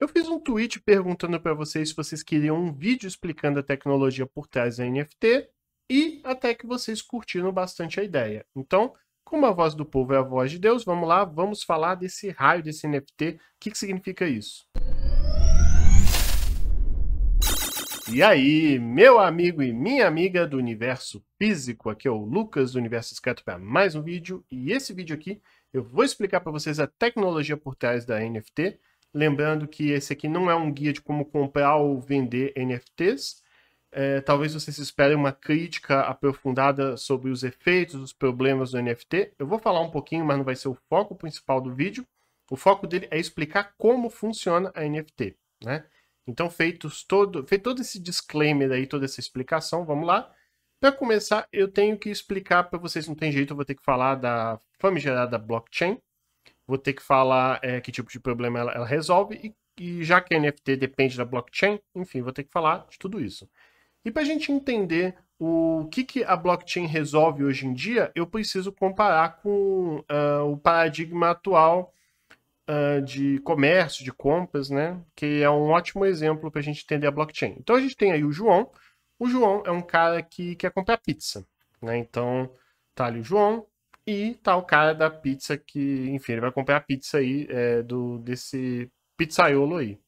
Eu fiz um tweet perguntando para vocês se vocês queriam um vídeo explicando a tecnologia por trás da NFT e até que vocês curtiram bastante a ideia. Então, como a voz do povo é a voz de Deus, vamos lá, vamos falar desse raio desse NFT. O que significa isso? E aí, meu amigo e minha amiga do universo físico, aqui é o Lucas do Universo Discreto para mais um vídeo. E esse vídeo aqui eu vou explicar para vocês a tecnologia por trás da NFT. Lembrando que esse aqui não é um guia de como comprar ou vender NFTs. Talvez vocês esperem uma crítica aprofundada sobre os efeitos, os problemas do NFT. Eu vou falar um pouquinho, mas não vai ser o foco principal do vídeo. O foco dele é explicar como funciona a NFT, né? Então, feito todo esse disclaimer aí, toda essa explicação, vamos lá. Para começar, eu tenho que explicar para vocês, não tem jeito, eu vou ter que falar da famigerada blockchain, vou ter que falar que tipo de problema ela resolve, e já que a NFT depende da blockchain, enfim, vou ter que falar de tudo isso. E para a gente entender o que a blockchain resolve hoje em dia, eu preciso comparar com o paradigma atual de comércio, de compras, né? Que é um ótimo exemplo para a gente entender a blockchain. Então a gente tem aí o João. O João é um cara que quer comprar pizza, né? Então tá ali o João e tá o cara da pizza que, enfim, ele vai comprar a pizza aí desse pizzaiolo aí.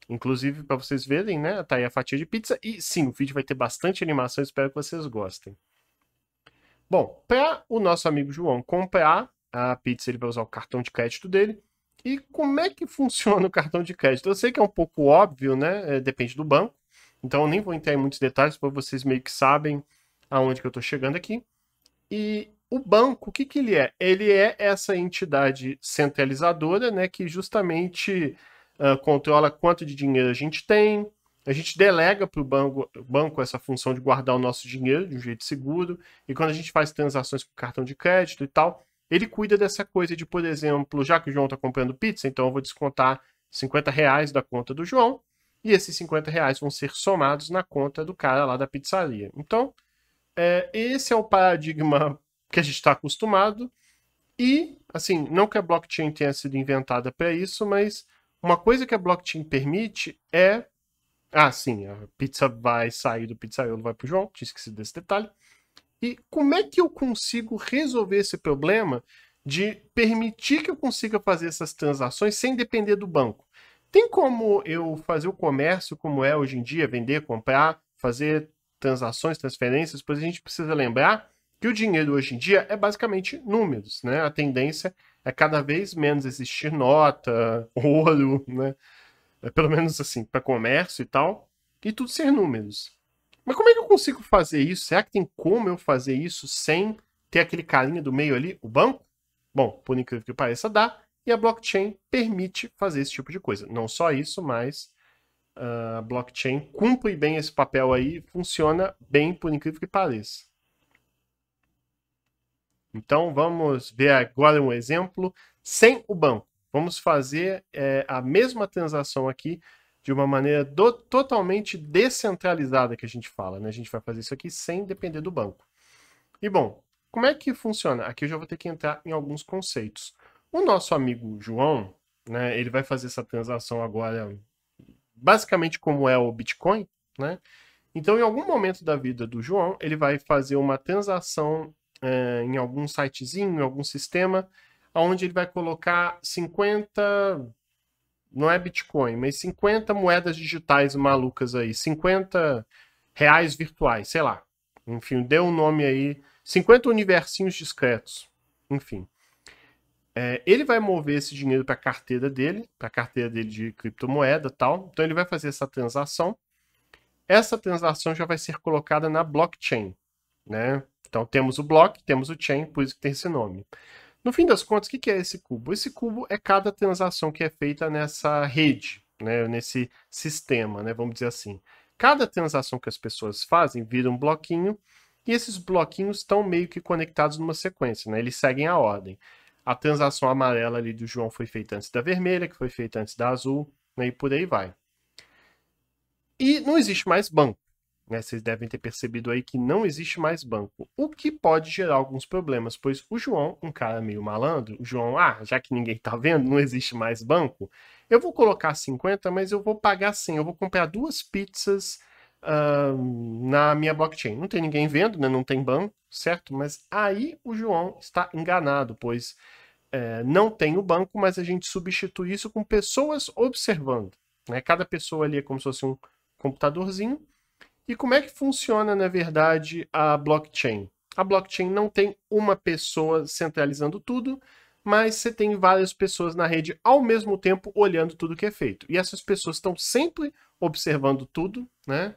Inclusive, para vocês verem, né? Tá aí a fatia de pizza. E sim, o vídeo vai ter bastante animação, espero que vocês gostem. Bom, para o nosso amigo João comprar a pizza, ele vai usar o cartão de crédito dele. E como é que funciona o cartão de crédito? Eu sei que é um pouco óbvio, né? Depende do banco. Então eu nem vou entrar em muitos detalhes, para vocês meio que sabem aonde que eu estou chegando aqui. E o banco, o que ele é? Ele é essa entidade centralizadora, né? Que justamente controla quanto de dinheiro a gente tem. A gente delega para o banco essa função de guardar o nosso dinheiro de um jeito seguro. E quando a gente faz transações com cartão de crédito e tal, ele cuida dessa coisa de, por exemplo, já que o João está comprando pizza, então eu vou descontar R$ 50 da conta do João, e esses R$ 50 vão ser somados na conta do cara lá da pizzaria. Então, esse é o paradigma que a gente está acostumado, e, assim, não que a blockchain tenha sido inventada para isso, mas uma coisa que a blockchain permite é... Ah, sim, a pizza vai sair do pizzaiolo, vai para o João, tinha esquecido desse detalhe. E como é que eu consigo resolver esse problema de permitir que eu consiga fazer essas transações sem depender do banco? Tem como eu fazer o comércio como é hoje em dia, vender, comprar, fazer transações, transferências? Pois a gente precisa lembrar que o dinheiro hoje em dia é basicamente números, né? A tendência é cada vez menos existir nota, ouro, né? Pelo menos assim, para comércio e tal, e tudo ser números. Mas como é que eu consigo fazer isso? Será que tem como eu fazer isso sem ter aquele carinha do meio ali, o banco? Bom, por incrível que pareça, dá. E a blockchain permite fazer esse tipo de coisa. Não só isso, mas a blockchain cumpre bem esse papel aí, funciona bem, por incrível que pareça. Então vamos ver agora um exemplo sem o banco. Vamos fazer a mesma transação aqui de uma maneira totalmente descentralizada que a gente fala, né? A gente vai fazer isso aqui sem depender do banco. E bom, como é que funciona? Aqui eu já vou ter que entrar em alguns conceitos. O nosso amigo João, né? Ele vai fazer essa transação agora basicamente como é o Bitcoin, né? Então, em algum momento da vida do João, ele vai fazer uma transação em algum sitezinho, em algum sistema, onde ele vai colocar 50, não é Bitcoin, mas 50 moedas digitais malucas aí, 50 reais virtuais, sei lá. Enfim, deu um nome aí, 50 universinhos discretos. Enfim. Ele vai mover esse dinheiro para a carteira dele de criptomoeda e tal. Então ele vai fazer essa transação. Essa transação já vai ser colocada na blockchain, né? Então temos o block, temos o chain, por isso que tem esse nome. No fim das contas, o que é esse cubo? Esse cubo é cada transação que é feita nessa rede, né? Nesse sistema, né? Vamos dizer assim. Cada transação que as pessoas fazem vira um bloquinho, e esses bloquinhos estão meio que conectados numa sequência, né? Eles seguem a ordem. A transação amarela ali do João foi feita antes da vermelha, que foi feita antes da azul, né? E por aí vai. E não existe mais banco, né? Vocês devem ter percebido aí que não existe mais banco, o que pode gerar alguns problemas, pois o João, um cara meio malandro, o João, já que ninguém tá vendo, não existe mais banco, Eu vou colocar 50, mas eu vou pagar 100. Eu vou comprar 2 pizzas na minha blockchain. Não tem ninguém vendo, né? Não tem banco, certo? Mas aí o João está enganado, pois não tem o banco, mas a gente substitui isso com pessoas observando, né? Cada pessoa ali é como se fosse um computadorzinho. E como é que funciona, na verdade, a blockchain? A blockchain não tem uma pessoa centralizando tudo, mas você tem várias pessoas na rede ao mesmo tempo olhando tudo que é feito. E essas pessoas estão sempre observando tudo, né?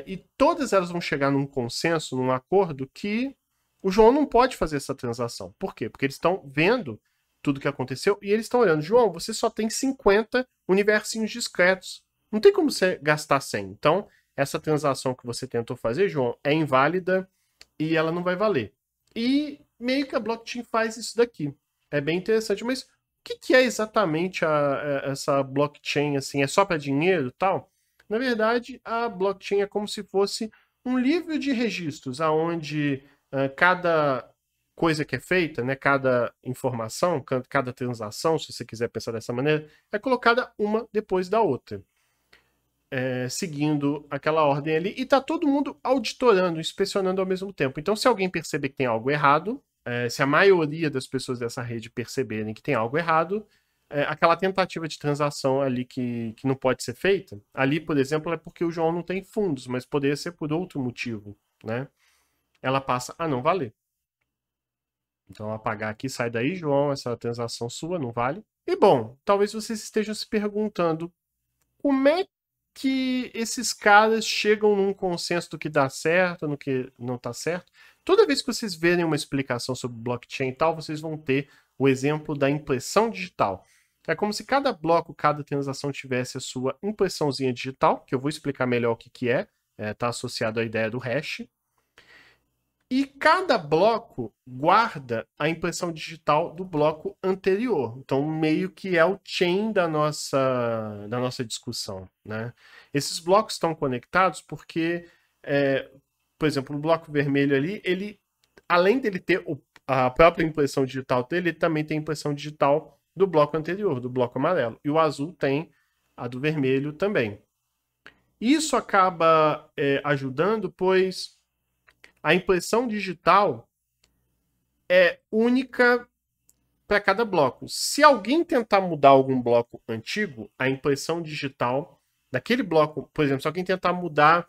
E todas elas vão chegar num consenso, num acordo que o João não pode fazer essa transação. Por quê? Porque eles estão vendo tudo que aconteceu e eles estão olhando. João, você só tem 50 universinhos discretos. Não tem como você gastar 100. Então, essa transação que você tentou fazer, João, é inválida e ela não vai valer. E meio que a blockchain faz isso daqui. É bem interessante, mas o que é exatamente essa blockchain? Assim, é só para dinheiro e tal? Na verdade, a blockchain é como se fosse um livro de registros, onde cada coisa que é feita, né, cada informação, cada transação, se você quiser pensar dessa maneira, é colocada uma depois da outra. Seguindo aquela ordem ali, e tá todo mundo auditorando, inspecionando ao mesmo tempo. Então, se alguém perceber que tem algo errado, se a maioria das pessoas dessa rede perceberem que tem algo errado, aquela tentativa de transação ali que não pode ser feita, ali, por exemplo, é porque o João não tem fundos, mas poderia ser por outro motivo, né? Ela passa a não valer. Então, apagar aqui, sai daí, João, essa transação sua não vale. E bom, talvez vocês estejam se perguntando como é que esses caras chegam num consenso do que dá certo, no que não tá certo. Toda vez que vocês verem uma explicação sobre blockchain e tal, vocês vão ter o exemplo da impressão digital. É como se cada bloco, cada transação tivesse a sua impressãozinha digital, que eu vou explicar melhor o que é, tá associado à ideia do hash. E cada bloco guarda a impressão digital do bloco anterior. Então, meio que é o chain da nossa discussão, né? Esses blocos estão conectados porque, por exemplo, o bloco vermelho ali, ele, além dele ter a própria impressão digital dele, ele também tem a impressão digital do bloco anterior, do bloco amarelo. E o azul tem a do vermelho também. Isso acaba ajudando, pois a impressão digital é única para cada bloco. Se alguém tentar mudar algum bloco antigo, a impressão digital daquele bloco, por exemplo, se alguém tentar mudar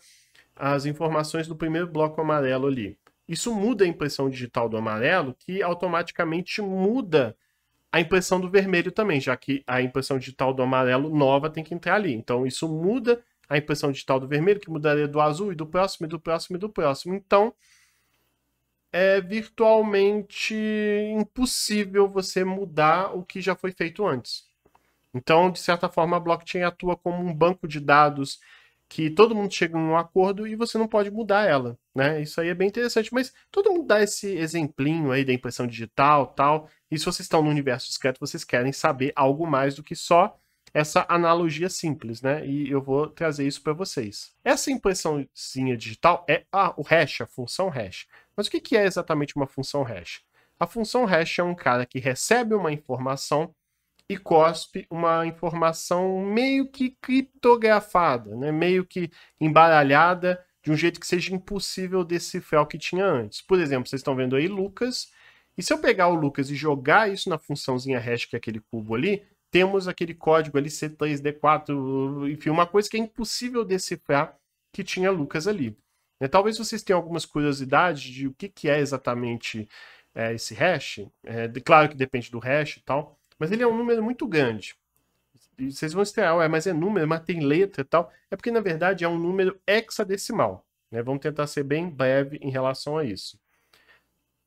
as informações do primeiro bloco amarelo ali, isso muda a impressão digital do amarelo, que automaticamente muda a impressão do vermelho também, já que a impressão digital do amarelo nova tem que entrar ali. Então, isso muda a impressão digital do vermelho, que mudaria do azul, e do próximo, e do próximo, e do próximo. Então, é virtualmente impossível você mudar o que já foi feito antes. Então, de certa forma, a blockchain atua como um banco de dados que todo mundo chega em um acordo e você não pode mudar ela, né? Isso aí é bem interessante, mas todo mundo dá esse exemplinho aí da impressão digital, tal. E se vocês estão no universo discreto, vocês querem saber algo mais do que só essa analogia simples, né? E eu vou trazer isso para vocês. Essa impressãozinha digital é o hash, a função hash. Mas o que é exatamente uma função hash? A função hash é um cara que recebe uma informação e cospe uma informação meio que criptografada, né? Meio que embaralhada, de um jeito que seja impossível decifrar o que tinha antes. Por exemplo, vocês estão vendo aí Lucas, e se eu pegar o Lucas e jogar isso na funçãozinha hash, que é aquele cubo ali, temos aquele código ali C3D4, enfim, uma coisa que é impossível decifrar que tinha Lucas ali. Talvez vocês tenham algumas curiosidades de o que é exatamente esse hash. Claro que depende do hash e tal, mas ele é um número muito grande. E vocês vão estranhar, mas é número, mas tem letra e tal. É porque, na verdade, é um número hexadecimal. Né? Vamos tentar ser bem breve em relação a isso.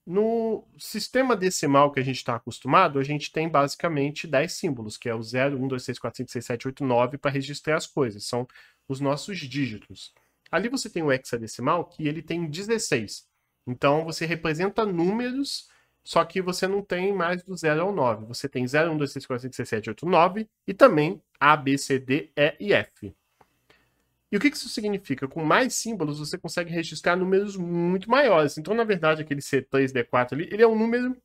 No sistema decimal que a gente está acostumado, a gente tem basicamente 10 símbolos, que é o 0, 1, 2, 3, 4, 5, 6, 7, 8, 9, para registrar as coisas. São os nossos dígitos. Ali você tem o hexadecimal, que ele tem 16. Então, você representa números, só que você não tem mais do 0 ao 9. Você tem 0, 1, 2, 3, 4, 5, 6, 7, 8, 9 e também A, B, C, D, E e F. E o que isso significa? Com mais símbolos, você consegue registrar números muito maiores. Então, na verdade, aquele C3, D4 ali, ele é um número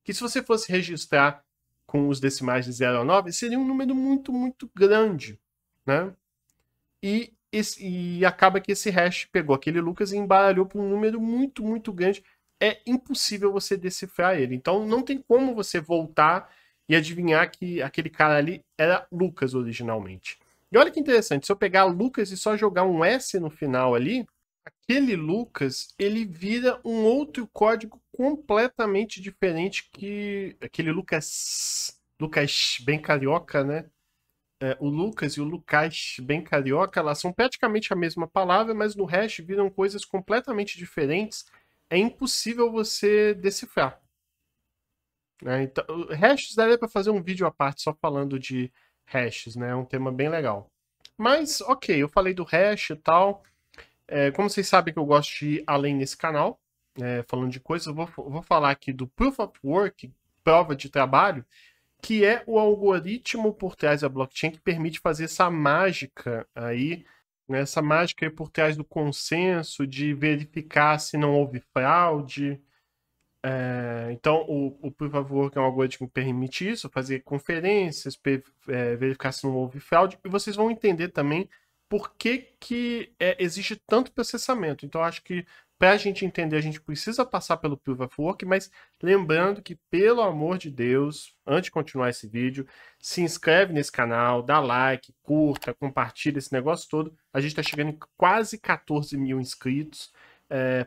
que, se você fosse registrar com os decimais de 0 a 9, seria um número muito, muito grande, né? E acaba que esse hash pegou aquele Lucas e embaralhou para um número muito, muito grande. É impossível você decifrar ele. Então não tem como você voltar e adivinhar que aquele cara ali era Lucas originalmente. E olha que interessante, se eu pegar Lucas e só jogar um S no final ali, aquele Lucas, ele vira um outro código completamente diferente que aquele Lucas bem carioca, né? O Lucas e o Lucas bem carioca, elas são praticamente a mesma palavra, mas no hash viram coisas completamente diferentes. É impossível você decifrar, né? Então, hashes daria para fazer um vídeo à parte só falando de hashes, né? É um tema bem legal. Mas, ok, eu falei do hash e tal. Como vocês sabem que eu gosto de ir além nesse canal, falando de coisas, eu vou falar aqui do Proof of Work, prova de trabalho, que é o algoritmo por trás da blockchain que permite fazer essa mágica aí, né, essa mágica aí por trás do consenso, de verificar se não houve fraude. Então, o Proof of Work é um algoritmo que permite isso, fazer conferências, verificar se não houve fraude, e vocês vão entender também por que existe tanto processamento. Então, acho que para a gente entender, a gente precisa passar pelo Proof of Work, mas lembrando que, pelo amor de Deus, antes de continuar esse vídeo, se inscreve nesse canal, dá like, curta, compartilha esse negócio todo. A gente está chegando em quase 14 mil inscritos.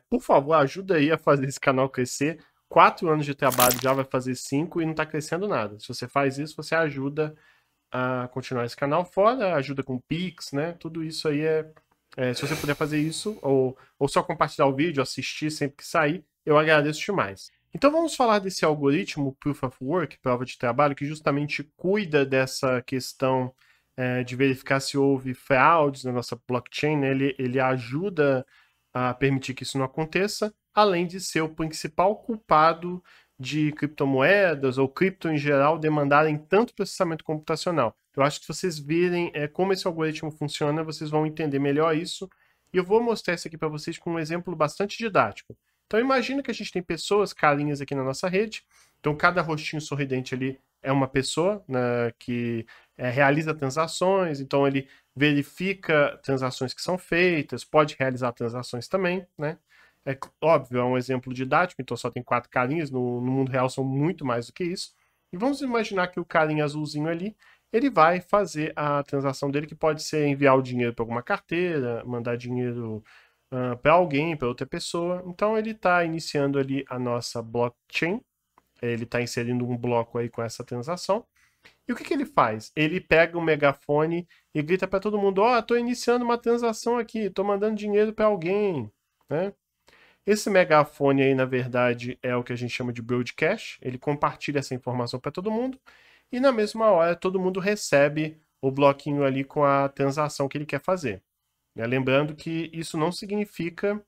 Por favor, ajuda aí a fazer esse canal crescer. 4 anos de trabalho já vai fazer 5 e não está crescendo nada. Se você faz isso, você ajuda a continuar esse canal, fora ajuda com Pix, né? Tudo isso aí se você puder fazer isso, ou só compartilhar o vídeo, assistir sempre que sair, eu agradeço demais. Então vamos falar desse algoritmo Proof of Work, prova de trabalho, que justamente cuida dessa questão de verificar se houve fraudes na nossa blockchain, né? Ele ajuda a permitir que isso não aconteça, além de ser o principal culpado de criptomoedas ou cripto em geral demandarem tanto processamento computacional. Eu acho que se vocês virem como esse algoritmo funciona, vocês vão entender melhor isso. E eu vou mostrar isso aqui para vocês com um exemplo bastante didático. Então imagina que a gente tem pessoas, carinhas aqui na nossa rede. Então cada rostinho sorridente ali é uma pessoa, né, que realiza transações. Então ele verifica transações que são feitas, pode realizar transações também, né? É óbvio, é um exemplo didático, então só tem 4 carinhas, no mundo real são muito mais do que isso. E vamos imaginar que o carinha azulzinho ali, ele vai fazer a transação dele, que pode ser enviar o dinheiro para alguma carteira, mandar dinheiro para alguém, para outra pessoa. Então ele está iniciando ali a nossa blockchain, ele está inserindo um bloco aí com essa transação. E o que ele faz? Ele pega o megafone e grita para todo mundo: ó, estou iniciando uma transação aqui, estou mandando dinheiro para alguém, né? Esse megafone aí, na verdade, é o que a gente chama de broadcast. Ele compartilha essa informação para todo mundo e na mesma hora todo mundo recebe o bloquinho ali com a transação que ele quer fazer. Lembrando que isso não significa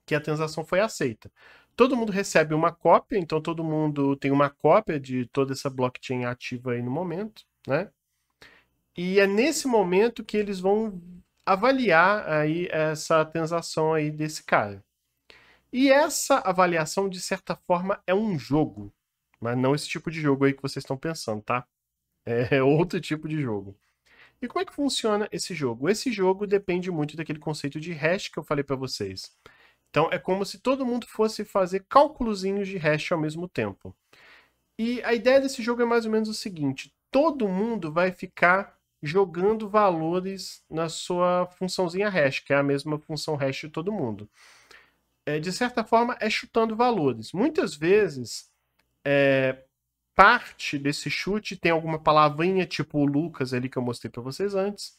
que a transação foi aceita. Todo mundo recebe uma cópia, então todo mundo tem uma cópia de toda essa blockchain ativa aí no momento, né? E é nesse momento que eles vão avaliar aí essa transação aí desse cara. E essa avaliação, de certa forma, é um jogo. Mas não esse tipo de jogo aí que vocês estão pensando, tá? É outro tipo de jogo. E como é que funciona esse jogo? Esse jogo depende muito daquele conceito de hash que eu falei para vocês. Então é como se todo mundo fosse fazer cálculozinhos de hash ao mesmo tempo. E a ideia desse jogo é mais ou menos o seguinte: todo mundo vai ficar jogando valores na sua funçãozinha hash, que é a mesma função hash de todo mundo. De certa forma, é chutando valores. Muitas vezes, parte desse chute tem alguma palavrinha, tipo o Lucas ali que eu mostrei para vocês antes.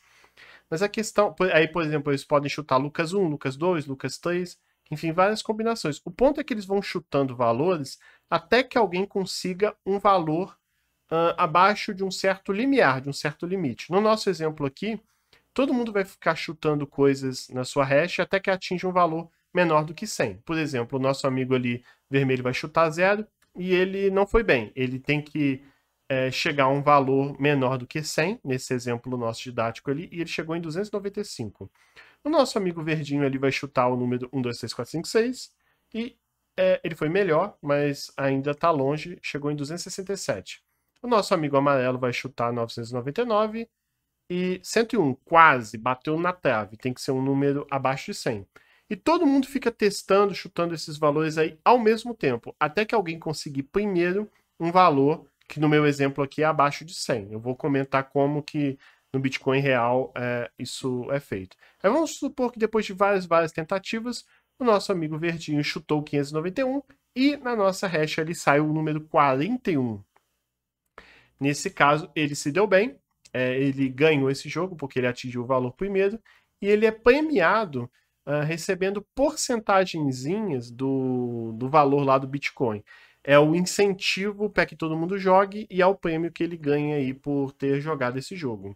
Mas a questão... Aí, por exemplo, eles podem chutar Lucas 1, Lucas 2, Lucas 3, enfim, várias combinações. O ponto é que eles vão chutando valores até que alguém consiga um valor abaixo de um certo limiar, de um certo limite. No nosso exemplo aqui, todo mundo vai ficar chutando coisas na sua hash até que atinja um valor menor do que 100. Por exemplo, o nosso amigo ali vermelho vai chutar 0 e ele não foi bem. Ele tem que chegar a um valor menor do que 100, nesse exemplo nosso didático ali, e ele chegou em 295. O nosso amigo verdinho ali vai chutar o número 1, 2, 3, 4, 5, 6 e ele foi melhor, mas ainda está longe, chegou em 267. O nosso amigo amarelo vai chutar 999 e 101, quase, bateu na trave. Tem que ser um número abaixo de 100. E todo mundo fica testando, chutando esses valores aí ao mesmo tempo, até que alguém conseguir primeiro um valor que no meu exemplo aqui é abaixo de 100. Eu vou comentar como que no Bitcoin real isso é feito. Aí vamos supor que depois de várias tentativas, o nosso amigo verdinho chutou 591 e na nossa hash ele sai o número 41. Nesse caso, ele se deu bem, ele ganhou esse jogo porque ele atingiu o valor primeiro e ele é premiado recebendo porcentagenzinhas do valor lá do Bitcoin. É o incentivo para que todo mundo jogue e é o prêmio que ele ganha aí por ter jogado esse jogo.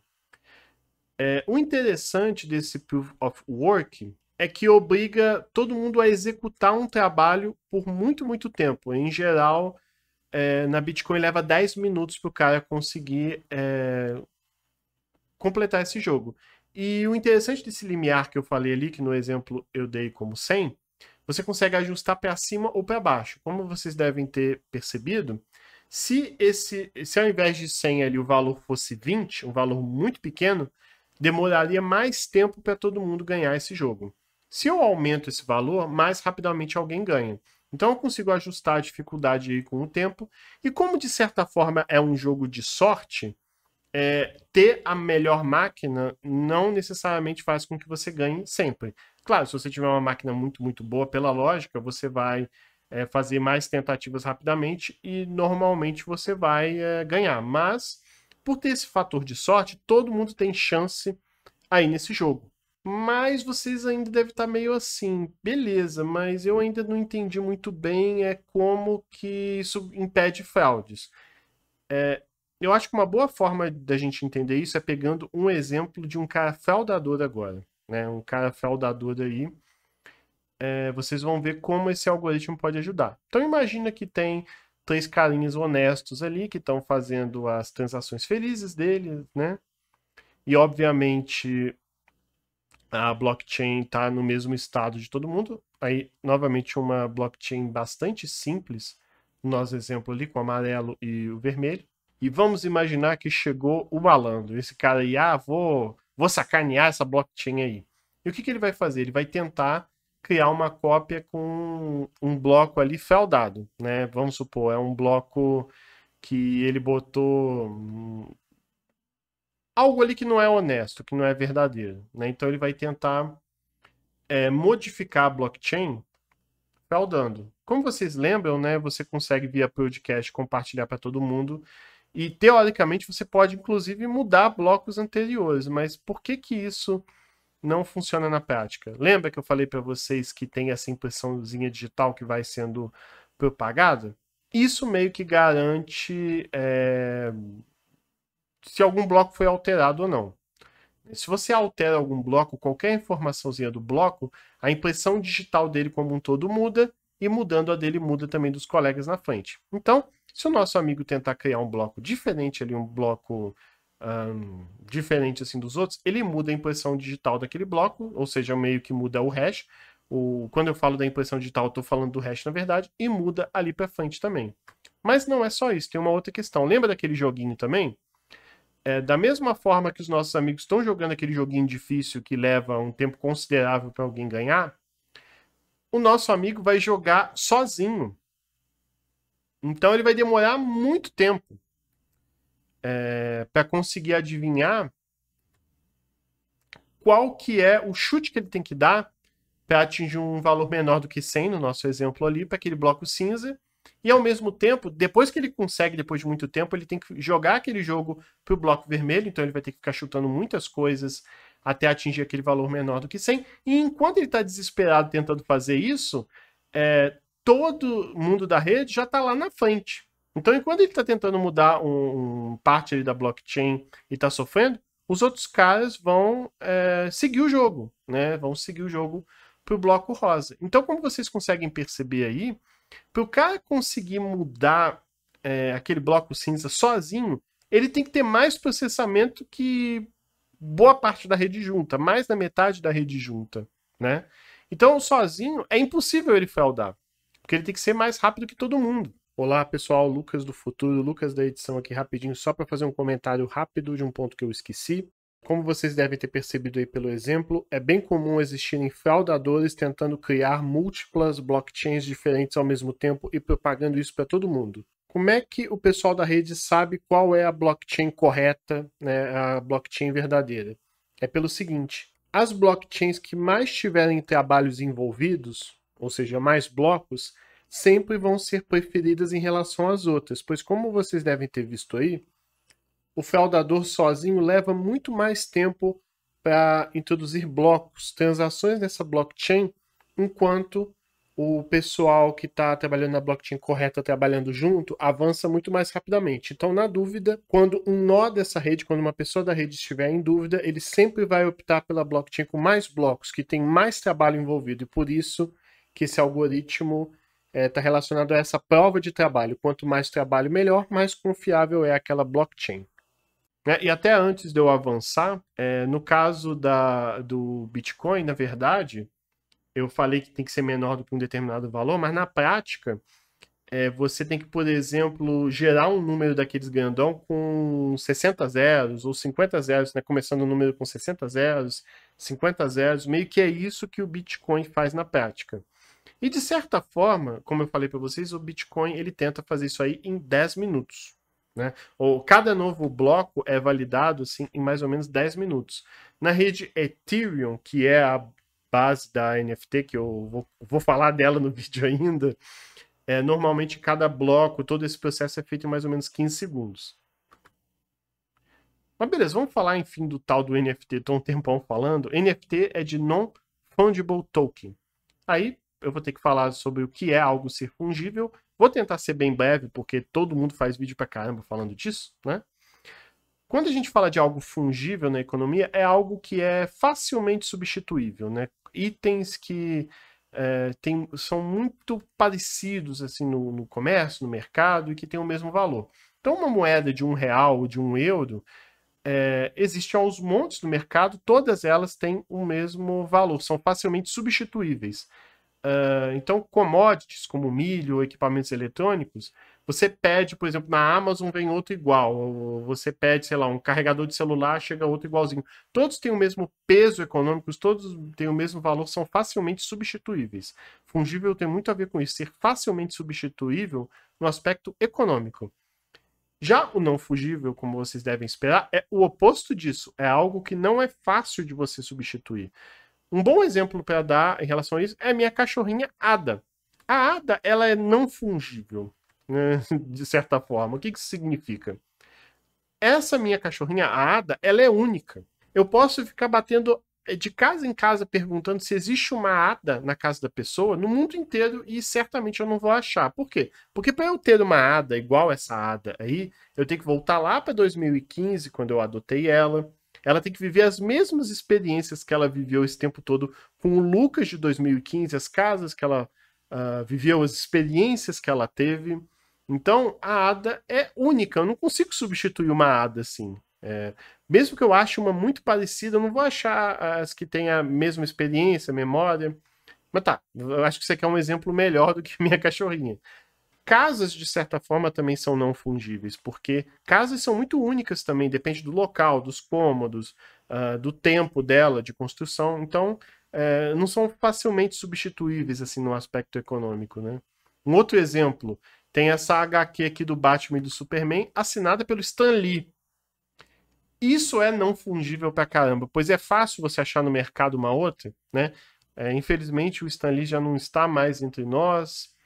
O interessante desse Proof of Work é que obriga todo mundo a executar um trabalho por muito tempo. Em geral, na Bitcoin leva 10 minutos para o cara conseguir completar esse jogo. E o interessante desse limiar que eu falei ali, que no exemplo eu dei como 100, você consegue ajustar para cima ou para baixo. Como vocês devem ter percebido, se ao invés de 100 ali o valor fosse 20, um valor muito pequeno, demoraria mais tempo para todo mundo ganhar esse jogo. Se eu aumento esse valor, mais rapidamente alguém ganha. Então eu consigo ajustar a dificuldade aí com o tempo. E como de certa forma é um jogo de sorte, ter a melhor máquina não necessariamente faz com que você ganhe sempre. Claro, se você tiver uma máquina muito boa, pela lógica, você vai fazer mais tentativas rapidamente e normalmente você vai ganhar. Mas, por ter esse fator de sorte, todo mundo tem chance aí nesse jogo. Mas vocês ainda devem estar meio assim, beleza, mas eu ainda não entendi muito bem como que isso impede fraudes. Eu acho que uma boa forma da gente entender isso é pegando um exemplo de um cara fraudador agora, né? Um cara fraudador aí, vocês vão ver como esse algoritmo pode ajudar. Então imagina que tem 3 carinhas honestos ali que estão fazendo as transações felizes deles, né? E obviamente a blockchain está no mesmo estado de todo mundo. Aí, novamente, uma blockchain bastante simples, no nosso exemplo ali, com o amarelo e o vermelho. E vamos imaginar que chegou o malandro, esse cara aí, vou sacanear essa blockchain aí. E o que ele vai fazer? Ele vai tentar criar uma cópia com um bloco ali fraudado, né? Vamos supor, é um bloco que ele botou algo ali que não é honesto, que não é verdadeiro, né? Então ele vai tentar modificar a blockchain fraudando. Como vocês lembram, né? Você consegue via podcast compartilhar para todo mundo e teoricamente você pode inclusive mudar blocos anteriores, mas por que isso não funciona na prática? Lembra que eu falei para vocês que tem essa impressãozinha digital que vai sendo propagada? Isso meio que garante se algum bloco foi alterado ou não. Se você altera algum bloco, qualquer informaçãozinha do bloco, a impressão digital dele como um todo muda, e mudando a dele muda também dos colegas na frente. Então, se o nosso amigo tentar criar um bloco diferente ali, um bloco diferente assim dos outros, ele muda a impressão digital daquele bloco, ou seja, meio que muda o hash. Quando eu falo da impressão digital, eu estou falando do hash na verdade, e muda ali para frente também. Mas não é só isso, tem uma outra questão. Lembra daquele joguinho também? Da mesma forma que os nossos amigos estão jogando aquele joguinho difícil que leva um tempo considerável para alguém ganhar, o nosso amigo vai jogar sozinho. Então ele vai demorar muito tempo para conseguir adivinhar qual que é o chute que ele tem que dar para atingir um valor menor do que 100, no nosso exemplo ali, para aquele bloco cinza. E ao mesmo tempo, depois que ele consegue, depois de muito tempo, ele tem que jogar aquele jogo para o bloco vermelho, então ele vai ter que ficar chutando muitas coisas até atingir aquele valor menor do que 100. E enquanto ele está desesperado tentando fazer isso, todo mundo da rede já está lá na frente. Então, enquanto ele está tentando mudar parte ali da blockchain e está sofrendo, os outros caras vão seguir o jogo, né? Vão seguir o jogo para o bloco rosa. Então, como vocês conseguem perceber aí, para o cara conseguir mudar aquele bloco cinza sozinho, ele tem que ter mais processamento que boa parte da rede junta, mais da metade da rede junta, né? Então, sozinho, é impossível ele fraudar, porque ele tem que ser mais rápido que todo mundo. Olá pessoal, Lucas do futuro, Lucas da edição aqui rapidinho, só para fazer um comentário rápido de um ponto que eu esqueci. Como vocês devem ter percebido aí pelo exemplo, é bem comum existirem fraudadores tentando criar múltiplas blockchains diferentes ao mesmo tempo e propagando isso para todo mundo. Como é que o pessoal da rede sabe qual é a blockchain correta, né, a blockchain verdadeira? É pelo seguinte, as blockchains que mais tiverem trabalhos envolvidos, ou seja, mais blocos, sempre vão ser preferidas em relação às outras, pois como vocês devem ter visto aí, o fraudador sozinho leva muito mais tempo para introduzir blocos, transações nessa blockchain, enquanto o pessoal que está trabalhando na blockchain correta, trabalhando junto, avança muito mais rapidamente. Então, na dúvida, quando um nó dessa rede, quando uma pessoa da rede estiver em dúvida, ele sempre vai optar pela blockchain com mais blocos, que tem mais trabalho envolvido, e por isso que esse algoritmo está relacionado a essa prova de trabalho. Quanto mais trabalho, melhor, mais confiável é aquela blockchain. E até antes de eu avançar, no caso do Bitcoin, na verdade, eu falei que tem que ser menor do que um determinado valor, mas na prática, você tem que, por exemplo, gerar um número daqueles grandão com 60 zeros ou 50 zeros, né? Começando o número com 60 zeros, 50 zeros, meio que é isso que o Bitcoin faz na prática. E de certa forma, como eu falei para vocês, o Bitcoin ele tenta fazer isso aí em 10 minutos. Né? Ou cada novo bloco é validado assim, em mais ou menos 10 minutos. Na rede Ethereum, que é a base da NFT, que eu vou falar dela no vídeo ainda, normalmente cada bloco, todo esse processo é feito em mais ou menos 15 segundos. Mas beleza, vamos falar enfim do tal do NFT, estou um tempão falando. NFT é de Non-Fungible Token. Aí eu vou ter que falar sobre o que é algo ser fungível. Vou tentar ser bem breve, porque todo mundo faz vídeo pra caramba falando disso, né? Quando a gente fala de algo fungível na economia, é algo que é facilmente substituível, né? Itens que são muito parecidos assim no comércio, no mercado, e que têm o mesmo valor. Então, uma moeda de R$ 1 ou de €1 existe aos montes no mercado, todas elas têm o mesmo valor, são facilmente substituíveis. Então, commodities como milho ou equipamentos eletrônicos, você pede, por exemplo, na Amazon vem outro igual, ou você pede, sei lá, um carregador de celular, chega outro igualzinho. Todos têm o mesmo peso econômico, todos têm o mesmo valor, são facilmente substituíveis. Fungível tem muito a ver com isso, ser facilmente substituível no aspecto econômico. Já o não fungível, como vocês devem esperar, é o oposto disso. É algo que não é fácil de você substituir. Um bom exemplo para dar em relação a isso é a minha cachorrinha Ada. A Ada, ela é não fungível, né, de certa forma. O que isso significa? Essa minha cachorrinha, a Ada, ela é única. Eu posso ficar batendo de casa em casa perguntando se existe uma Ada na casa da pessoa no mundo inteiro e certamente eu não vou achar. Por quê? Porque para eu ter uma Ada igual essa Ada aí, eu tenho que voltar lá para 2015, quando eu adotei ela. Ela tem que viver as mesmas experiências que ela viveu esse tempo todo com o Lucas de 2015, as casas que ela viveu, as experiências que ela teve. Então, a Ada é única. Eu não consigo substituir uma Ada assim. Mesmo que eu ache uma muito parecida, eu não vou achar as que têm a mesma experiência, memória. Mas tá, eu acho que você quer um exemplo melhor do que minha cachorrinha. Casas, de certa forma, também são não fungíveis, porque casas são muito únicas também, depende do local, dos cômodos, do tempo dela de construção. Então, não são facilmente substituíveis assim no aspecto econômico, né? Um outro exemplo, tem essa HQ aqui do Batman e do Superman, assinada pelo Stan Lee. Isso é não fungível pra caramba, pois é fácil você achar no mercado uma outra, né? Infelizmente, o Stan Lee já não está mais entre nós.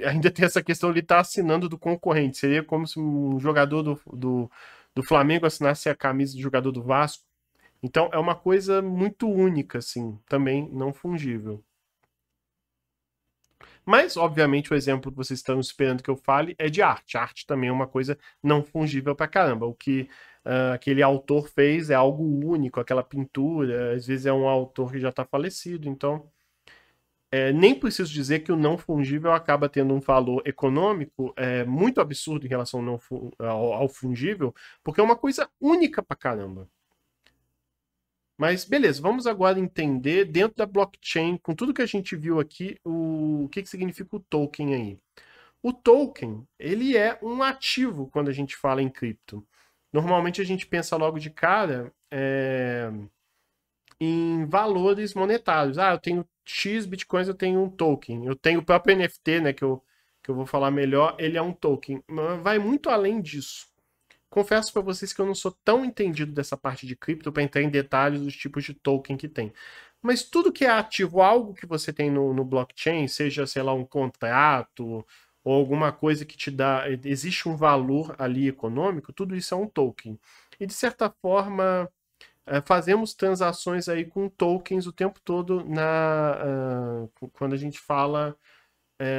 Ainda tem essa questão, ele estar assinando do concorrente. Seria como se um jogador do Flamengo assinasse a camisa do jogador do Vasco. Então, é uma coisa muito única, assim, também não fungível. Mas, obviamente, o exemplo que vocês estão esperando que eu fale é de arte. Arte também é uma coisa não fungível pra caramba. O que aquele autor fez é algo único, aquela pintura, às vezes é um autor que já está falecido, então nem preciso dizer que o não fungível acaba tendo um valor econômico muito absurdo em relação ao fungível, porque é uma coisa única pra caramba. Mas beleza, vamos agora entender dentro da blockchain, com tudo que a gente viu aqui, o que significa o token aí. O token, ele é um ativo quando a gente fala em cripto. Normalmente a gente pensa logo de cara em valores monetários. Ah, eu tenho X bitcoins, eu tenho um token. Eu tenho o próprio NFT, né, que eu vou falar melhor, ele é um token. Mas vai muito além disso. Confesso para vocês que eu não sou tão entendido dessa parte de cripto para entrar em detalhes dos tipos de token que tem. Mas tudo que é ativo, algo que você tem no blockchain, seja, sei lá, um contrato ou alguma coisa que te dá, existe um valor ali econômico, tudo isso é um token. E de certa forma, fazemos transações aí com tokens o tempo todo quando a gente fala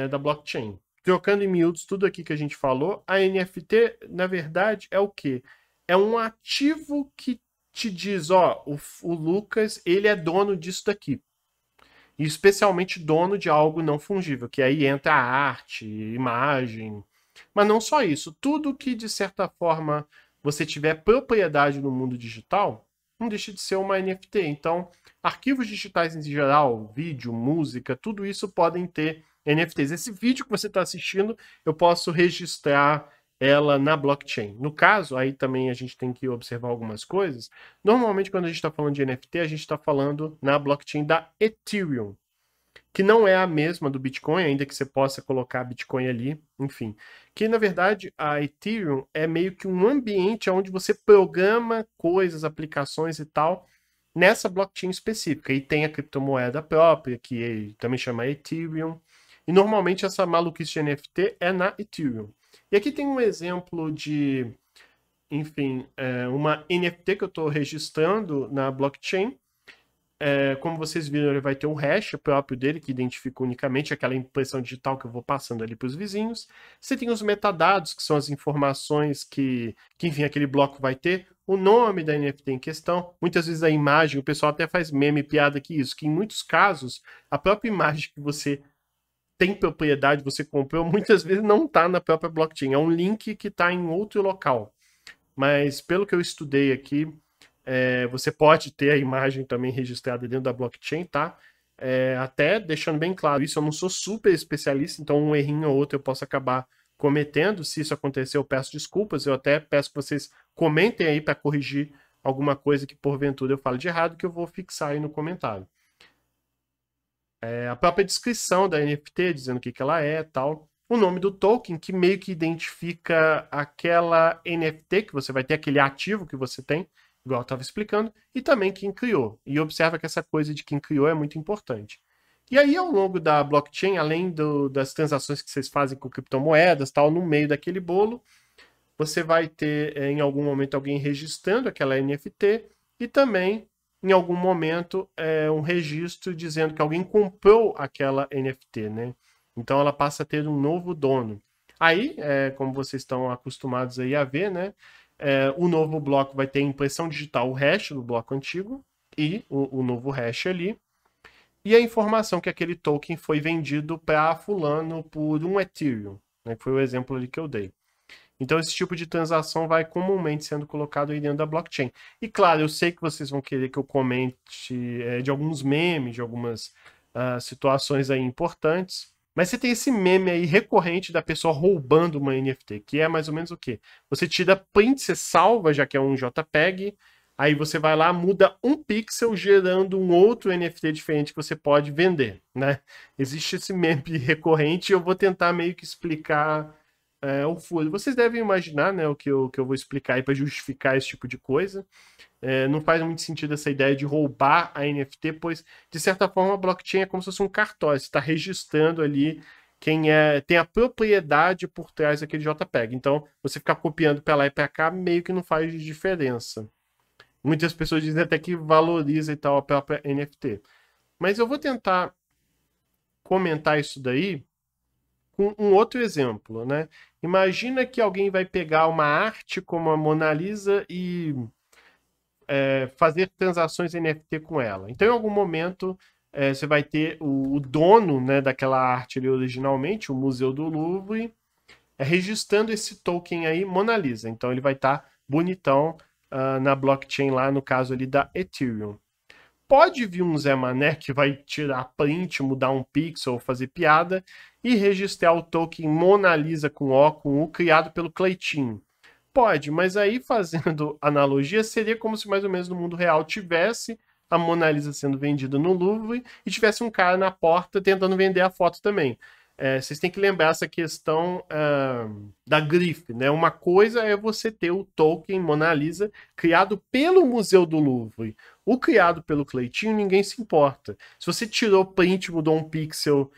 da blockchain. Trocando em miúdos tudo aqui que a gente falou, a NFT, na verdade, é o quê? É um ativo que te diz, ó, o Lucas, ele é dono disso daqui. E especialmente dono de algo não fungível, que aí entra a arte, imagem. Mas não só isso, tudo que de certa forma você tiver propriedade no mundo digital, não deixa de ser uma NFT. Então, arquivos digitais em geral, vídeo, música, tudo isso podem ter NFTs. Esse vídeo que você está assistindo, eu posso registrar ela na blockchain. No caso, aí também a gente tem que observar algumas coisas. Normalmente, quando a gente está falando de NFT, a gente está falando na blockchain da Ethereum, que não é a mesma do Bitcoin, ainda que você possa colocar Bitcoin ali, enfim. Que, na verdade, a Ethereum é meio que um ambiente onde você programa coisas, aplicações e tal, nessa blockchain específica. E tem a criptomoeda própria, que também chama Ethereum. E normalmente essa maluquice de NFT é na Ethereum. E aqui tem um exemplo de, enfim, uma NFT que eu estou registrando na blockchain. Como vocês viram, ele vai ter um hash próprio dele, que identifica unicamente aquela impressão digital que eu vou passando ali para os vizinhos. Você tem os metadados, que são as informações que, enfim, aquele bloco vai ter. O nome da NFT em questão, muitas vezes a imagem, o pessoal até faz meme, piada que isso, que em muitos casos, a própria imagem que você tem propriedade, você comprou, muitas vezes não está na própria blockchain. É um link que está em outro local. Mas pelo que eu estudei aqui, você pode ter a imagem também registrada dentro da blockchain, tá? Até deixando bem claro isso, eu não sou super especialista, então um errinho ou outro eu posso acabar cometendo. Se isso acontecer, eu peço desculpas. Eu até peço que vocês comentem aí para corrigir alguma coisa que porventura eu falo de errado, que eu vou fixar aí no comentário. A própria descrição da NFT, dizendo o que ela é tal. O nome do token, que meio que identifica aquela NFT que você vai ter, aquele ativo que você tem, igual eu estava explicando, e também quem criou. E observa que essa coisa de quem criou é muito importante. E aí, ao longo da blockchain, além das transações que vocês fazem com criptomoedas, tal, no meio daquele bolo, você vai ter, em algum momento, alguém registrando aquela NFT e também, em algum momento, um registro dizendo que alguém comprou aquela NFT, né? Então, ela passa a ter um novo dono. Aí, como vocês estão acostumados aí a ver, né? O novo bloco vai ter impressão digital, o hash do bloco antigo e o novo hash ali. E a informação que aquele token foi vendido para fulano por um Ethereum, né? Que foi o exemplo ali que eu dei. Então, esse tipo de transação vai comumente sendo colocado aí dentro da blockchain. E claro, eu sei que vocês vão querer que eu comente de alguns memes, de algumas situações aí importantes. Mas você tem esse meme aí recorrente da pessoa roubando uma NFT, que é mais ou menos o quê? Você tira print, você salva, já que é um JPEG, aí você vai lá, muda um pixel, gerando um outro NFT diferente que você pode vender, né? Existe esse meme recorrente e eu vou tentar meio que explicar o furo. Vocês devem imaginar, né, o que eu vou explicar aí para justificar esse tipo de coisa. Não faz muito sentido essa ideia de roubar a NFT, pois, de certa forma, a blockchain é como se fosse um cartório. Você está registrando ali quem tem a propriedade por trás daquele JPEG. Então, você ficar copiando para lá e para cá meio que não faz diferença. Muitas pessoas dizem até que valoriza e tal a própria NFT. Mas eu vou tentar comentar isso daí com um outro exemplo, né? Imagina que alguém vai pegar uma arte como a Mona Lisa e fazer transações NFT com ela. Então, em algum momento, você vai ter o dono, né, daquela arte ali originalmente, o Museu do Louvre, registrando esse token aí, Mona Lisa. Então, ele vai estar bonitão na blockchain lá, no caso ali da Ethereum. Pode vir um Zé Mané que vai tirar print, mudar um pixel, fazer piada e registrar o token Mona Lisa com O, com U, criado pelo Cleitinho. Pode, mas aí fazendo analogia, seria como se mais ou menos no mundo real tivesse a Mona Lisa sendo vendida no Louvre e tivesse um cara na porta tentando vender a foto também. Vocês têm que lembrar essa questão da grife, né? Uma coisa é você ter o token Mona Lisa criado pelo Museu do Louvre. O criado pelo Cleitinho, ninguém se importa. Se você tirou print, mudou um pixel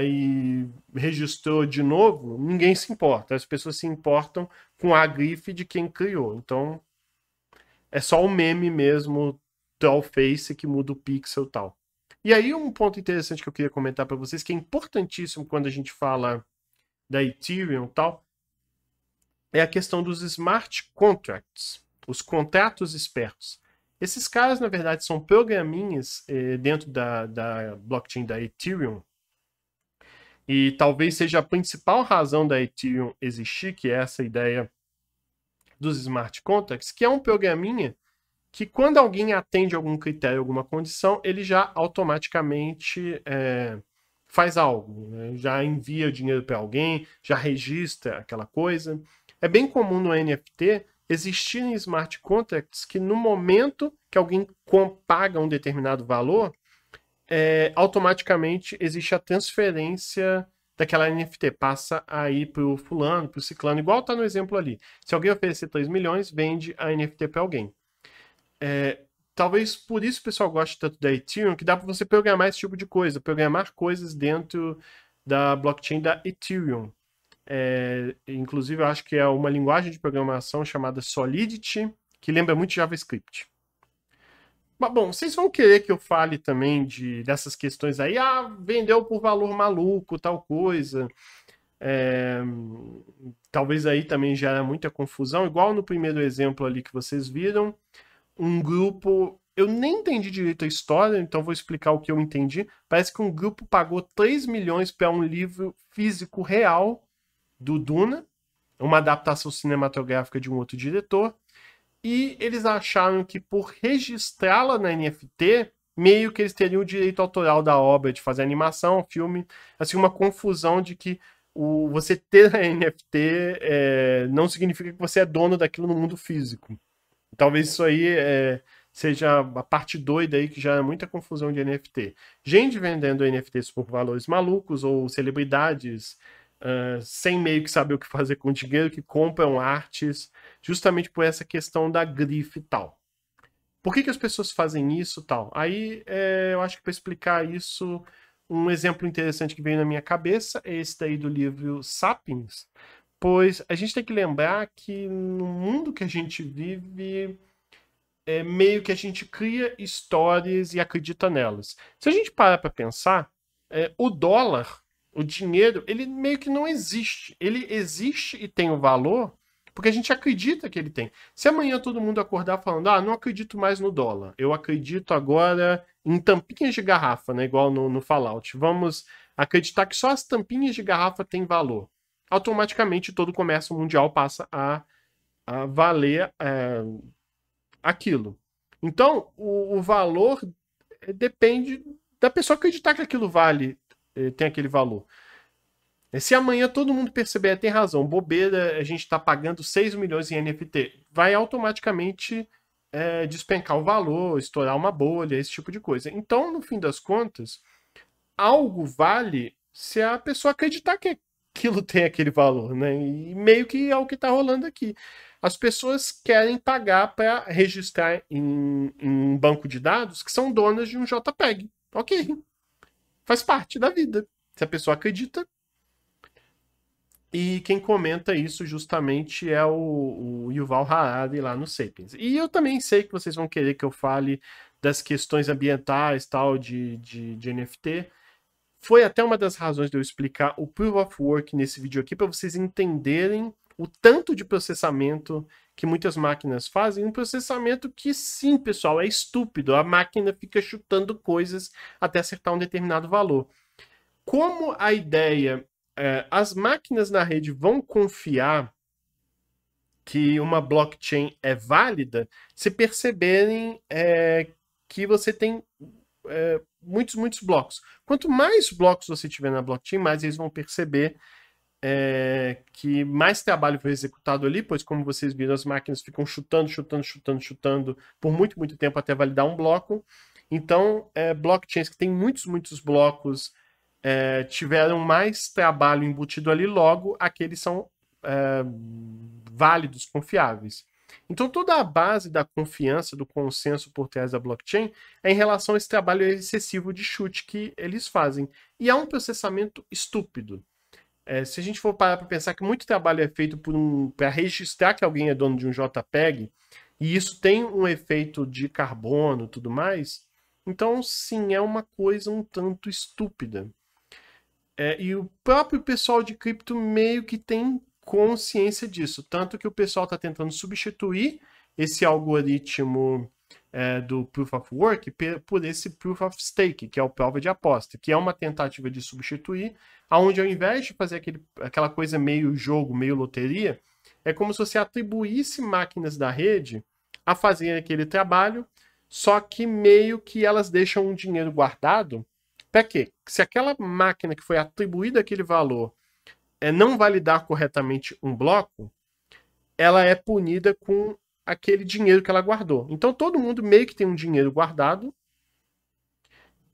e registrou de novo, ninguém se importa. As pessoas se importam com a grife de quem criou. Então, é só o meme mesmo, Trollface, que muda o pixel e tal. E aí um ponto interessante que eu queria comentar para vocês, que é importantíssimo quando a gente fala da Ethereum e tal, é a questão dos smart contracts, os contratos espertos. Esses caras, na verdade, são programinhas dentro da blockchain da Ethereum, e talvez seja a principal razão da Ethereum existir, que é essa ideia dos smart contracts, que é um programinha que quando alguém atende algum critério, alguma condição, ele já automaticamente faz algo, né? Já envia o dinheiro para alguém, já registra aquela coisa. É bem comum no NFT existirem smart contracts que no momento que alguém paga um determinado valor, automaticamente existe a transferência daquela NFT, passa aí pro fulano, pro ciclano, igual tá no exemplo ali. Se alguém oferecer 3 milhões, vende a NFT para alguém. Talvez por isso o pessoal goste tanto da Ethereum, que dá para você programar esse tipo de coisa, programar coisas dentro da blockchain da Ethereum. Inclusive, eu acho que é uma linguagem de programação chamada Solidity, que lembra muito JavaScript. Mas, bom, vocês vão querer que eu fale também dessas questões aí, vendeu por valor maluco, tal coisa. Talvez aí também gera muita confusão, igual no primeiro exemplo ali que vocês viram. Um grupo, eu nem entendi direito a história, então vou explicar o que eu entendi. Parece que um grupo pagou 3 milhões para um livro físico real do Duna, uma adaptação cinematográfica de um outro diretor, e eles acharam que por registrá-la na NFT, meio que eles teriam o direito autoral da obra, de fazer animação, filme, assim, uma confusão de que você ter a NFT não significa que você é dono daquilo no mundo físico. Talvez isso aí seja a parte doida aí que já é muita confusão de NFT. Gente vendendo NFTs por valores malucos ou celebridades sem meio que saber o que fazer com o dinheiro, que compram artes justamente por essa questão da grife e tal. Por que as pessoas fazem isso e tal? Aí eu acho que para explicar isso, um exemplo interessante que veio na minha cabeça é esse daí do livro Sapiens, pois a gente tem que lembrar que no mundo que a gente vive, meio que a gente cria histórias e acredita nelas. Se a gente parar para pensar, o dólar, o dinheiro, ele meio que não existe. Ele existe e tem o valor porque a gente acredita que ele tem. Se amanhã todo mundo acordar falando, não acredito mais no dólar, eu acredito agora em tampinhas de garrafa, né, igual no Fallout. Vamos acreditar que só as tampinhas de garrafa têm valor. Automaticamente todo o comércio mundial passa a valer aquilo. Então, o valor depende da pessoa acreditar que aquilo vale, tem aquele valor. Se amanhã todo mundo perceber, tem razão, bobeira, a gente está pagando 6 milhões em NFT, vai automaticamente despencar o valor, estourar uma bolha, esse tipo de coisa. Então, no fim das contas, algo vale se a pessoa acreditar que aquilo tem aquele valor, né? E meio que é o que está rolando aqui. As pessoas querem pagar para registrar em um banco de dados que são donas de um JPEG. Ok. Faz parte da vida. Se a pessoa acredita. E quem comenta isso justamente é o Yuval Harari lá no Sapiens. E eu também sei que vocês vão querer que eu fale das questões ambientais, tal, de NFT. Foi até uma das razões de eu explicar o Proof of Work nesse vídeo aqui, para vocês entenderem o tanto de processamento que muitas máquinas fazem. Um processamento que, sim, pessoal, é estúpido. A máquina fica chutando coisas até acertar um determinado valor. Como a ideia... as máquinas na rede vão confiar que uma blockchain é válida se perceberem que você tem muitos blocos. Quanto mais blocos você tiver na blockchain, mais eles vão perceber que mais trabalho foi executado ali, pois como vocês viram, as máquinas ficam chutando por muito tempo até validar um bloco. Então, blockchains que tem muitos blocos tiveram mais trabalho embutido ali, logo aqueles são válidos, confiáveis. Então, toda a base da confiança, do consenso por trás da blockchain é em relação a esse trabalho excessivo de chute que eles fazem. E é um processamento estúpido. Se a gente for parar para pensar que muito trabalho é feito para registrar que alguém é dono de um JPEG, e isso tem um efeito de carbono e tudo mais, então sim, é uma coisa um tanto estúpida. E o próprio pessoal de cripto meio que tem consciência disso, tanto que o pessoal está tentando substituir esse algoritmo do Proof of Work por esse Proof of Stake, que é o prova de aposta, que é uma tentativa de substituir, onde ao invés de fazer aquela coisa meio jogo, meio loteria, é como se você atribuísse máquinas da rede a fazerem aquele trabalho, só que meio que elas deixam um dinheiro guardado. Para quê? Se aquela máquina que foi atribuída aquele valor não validar corretamente um bloco, ela é punida com aquele dinheiro que ela guardou. Então todo mundo meio que tem um dinheiro guardado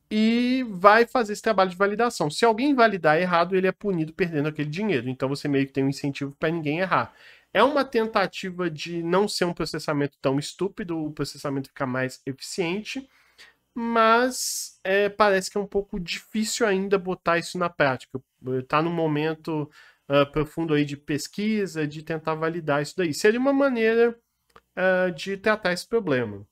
e vai fazer esse trabalho de validação. Se alguém validar errado, ele é punido perdendo aquele dinheiro. Então você meio que tem um incentivo para ninguém errar. É uma tentativa de não ser um processamento tão estúpido, o processamento ficar mais eficiente, mas parece que é um pouco difícil ainda botar isso na prática. Está num momento profundo aí de pesquisa, de tentar validar isso daí. Seria uma maneira de tratar esse problema.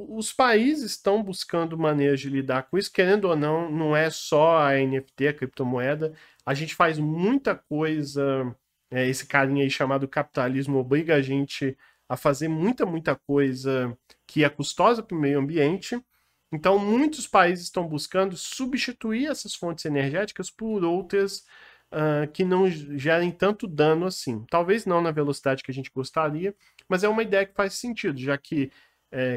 Os países estão buscando maneiras de lidar com isso, querendo ou não, não é só a NFT, a criptomoeda. A gente faz muita coisa, esse carinha aí chamado capitalismo obriga a gente a fazer muita coisa que é custosa para o meio ambiente. Então, muitos países estão buscando substituir essas fontes energéticas por outras que não gerem tanto dano assim. Talvez não na velocidade que a gente gostaria, mas é uma ideia que faz sentido, já que,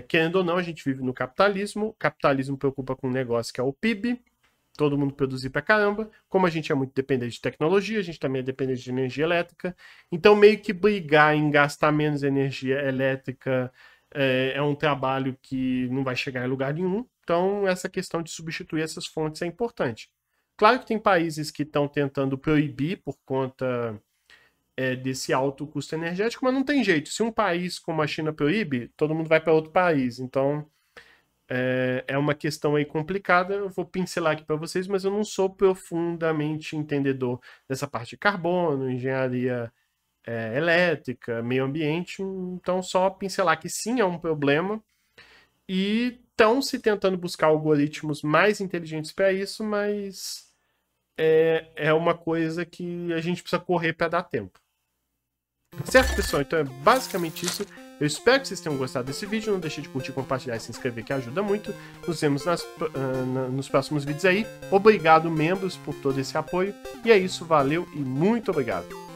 querendo ou não, a gente vive no capitalismo. O capitalismo preocupa com um negócio que é o PIB, todo mundo produzir pra caramba. Como a gente é muito dependente de tecnologia, a gente também é dependente de energia elétrica. Então, meio que brigar em gastar menos energia elétrica é um trabalho que não vai chegar em lugar nenhum. Então, essa questão de substituir essas fontes é importante. Claro que tem países que estão tentando proibir por conta desse alto custo energético, mas não tem jeito. Se um país como a China proíbe, todo mundo vai para outro país. Então, é uma questão aí complicada. Eu vou pincelar aqui para vocês, mas eu não sou profundamente entendedor dessa parte de carbono, engenharia elétrica, meio ambiente. Então, só pincelar que sim, é um problema. E estão se tentando buscar algoritmos mais inteligentes para isso, mas é uma coisa que a gente precisa correr para dar tempo. Certo, pessoal? Então é basicamente isso. Eu espero que vocês tenham gostado desse vídeo. Não deixe de curtir, compartilhar e se inscrever, que ajuda muito. Nos vemos nos próximos vídeos aí. Obrigado, membros, por todo esse apoio. E é isso, valeu e muito obrigado.